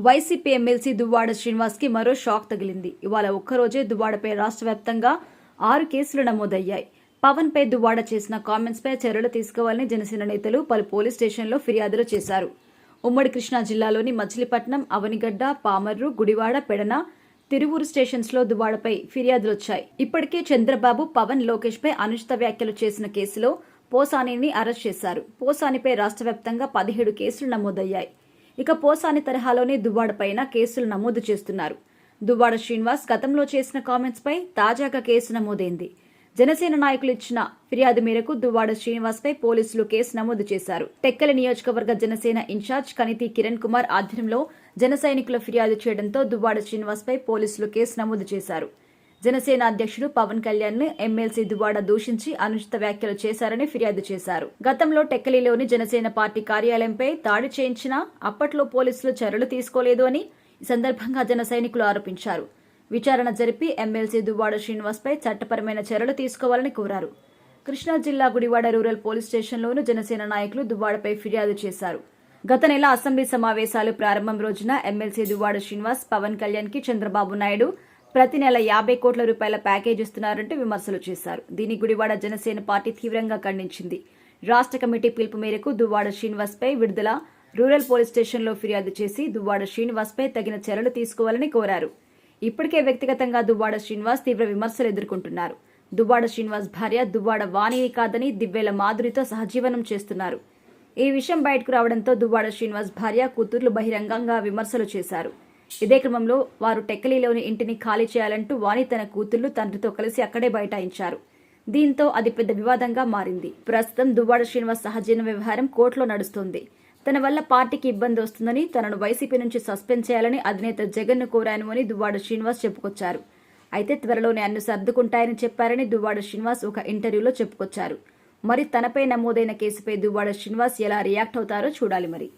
YCP MLC Duvvada Srinivas కి మరో shock తగిలింది. ఇవాళ ఒక్కరోజే దువ్వాడపై రాష్ట్ర వ్యాప్తంగా 6 కేసులు నమోదయ్యాయి. పవన్ పై దువ్వాడ చేసిన కామెంట్స్ పై చర్యలు తీసుకోవాలని జనసేన నేతలు పలు పోలీస్ స్టేషన్లో ఫిర్యాదులు చేశారు. ఉమ్మడి కృష్ణా జిల్లాలోని మచిలీపట్నం, అవనిగడ్డ, పామర్రు, గుడివాడ, పెడన, తిరువూరు స్టేషన్స్ లో దువ్వాడపై ఫిర్యాదులొచ్చాయి. ఇప్పటికే చంద్రబాబు, పవన్, లోకేష్ పై అనుచిత వ్యాఖ్యలు చేసిన కేసులో పోసానిని అరెస్ట్ చేశారు. పోసానిపై రాష్ట్ర వ్యాప్తంగా 17 కేసులు నమోదయ్యాయి. ఇక పోసాని తరహాలోనే దువ్వాడ పైన కేసులు నమోదు చేస్తున్నారు. దువ్వాడ శ్రీనివాస్ గతంలో చేసిన కామెంట్స్ పై తాజాగా కేసు నమోదైంది. జనసేన నాయకులు ఇచ్చిన ఫిర్యాదు మేరకు దువ్వాడ శ్రీనివాస్ పై పోలీసులు కేసు నమోదు చేశారు. టెక్కలి నియోజకవర్గ జనసేన ఇన్ఛార్జ్ కనితి కిరణ్ కుమార్ ఆధ్వర్యంలో జన సైనికుల ఫిర్యాదు చేయడంతో దువ్వాడ శ్రీనివాస్ పై పోలీసులు కేసు నమోదు చేశారు. జనసేన అధ్యక్షుడు పవన్ కళ్యాణ్ ను ఎమ్మెల్సీ దువ్వాడ దూషించి అనుచిత వ్యాఖ్యలు చేశారని ఫిర్యాదు చేశారు. గతంలో టెక్కలిలోని జనసేన పార్టీ కార్యాలయంపై దాడి చేయించినా అప్పట్లో పోలీసులు చర్యలు తీసుకోలేదు అని ఈ సందర్భంగా జన సైనికులు ఆరోపించారు. విచారణ జరిపి ఎమ్మెల్సీ దువ్వాడ శ్రీనివాస్ పై చట్టపరమైన చర్యలు తీసుకోవాలని కోరారు. కృష్ణా జిల్లా గుడివాడ రూరల్ పోలీస్ స్టేషన్లోనూ జనసేన నాయకులు దువ్వాడపై ఫిర్యాదు చేశారు. గత నెల అసెంబ్లీ సమావేశాలు ప్రారంభం రోజున ఎమ్మెల్సీ దువ్వాడ శ్రీనివాస్ పవన్ కళ్యాణ్ కి చంద్రబాబు నాయుడు ప్రతి నెల 50 కోట్ల రూపాయల ప్యాకేజ్ ఇస్తున్నారంటూ విమర్శలు చేశారు. దీని గుడివాడ జనసేన పార్టీ తీవ్రంగా ఖండించింది. రాష్ట్ర కమిటీ పిలుపు మేరకు దువ్వాడ శ్రీనివాస్ పై విడుదల రూరల్ పోలీస్ స్టేషన్లో ఫిర్యాదు చేసి దువ్వాడ శ్రీనివాస్ పై తగిన చర్యలు తీసుకోవాలని కోరారు. ఇప్పటికే వ్యక్తిగతంగా దువ్వాడ శ్రీనివాస్ తీవ్ర విమర్శలు ఎదుర్కొంటున్నారు. దువ్వాడ శ్రీనివాస్ భార్య దువ్వాడ వాణిని కాదని దివ్వేల మాధురితో సహజీవనం చేస్తున్నారు. ఈ విషయం బయటకు రావడంతో దువ్వాడ శ్రీనివాస్ భార్య, కూతుర్లు బహిరంగంగా విమర్శలు చేశారు. ఇదే క్రమంలో వారు టెక్కలిలోని ఇంటిని ఖాళీ చేయాలంటూ వాణి తన కూతుళ్లు, తండ్రితో కలిసి అక్కడే బైఠాయించారు. దీంతో అది పెద్ద వివాదంగా మారింది. ప్రస్తుతం దువ్వాడ శ్రీనివాస్ సహజీవన వ్యవహారం కోర్టులో నడుస్తోంది. తన వల్ల పార్టీకి ఇబ్బంది వస్తుందని, తనను వైసీపీ నుంచి సస్పెండ్ చేయాలని అధినేత జగన్ ను కోరాను అని దువ్వాడ శ్రీనివాస్ చెప్పుకొచ్చారు. అయితే త్వరలోనే అన్ని సర్దుకుంటాయని చెప్పారని దువ్వాడ శ్రీనివాస్ ఒక ఇంటర్వ్యూలో చెప్పుకొచ్చారు. మరి తనపై నమోదైన కేసుపై దువ్వాడ శ్రీనివాస్ ఎలా రియాక్ట్ అవుతారో చూడాలి మరి.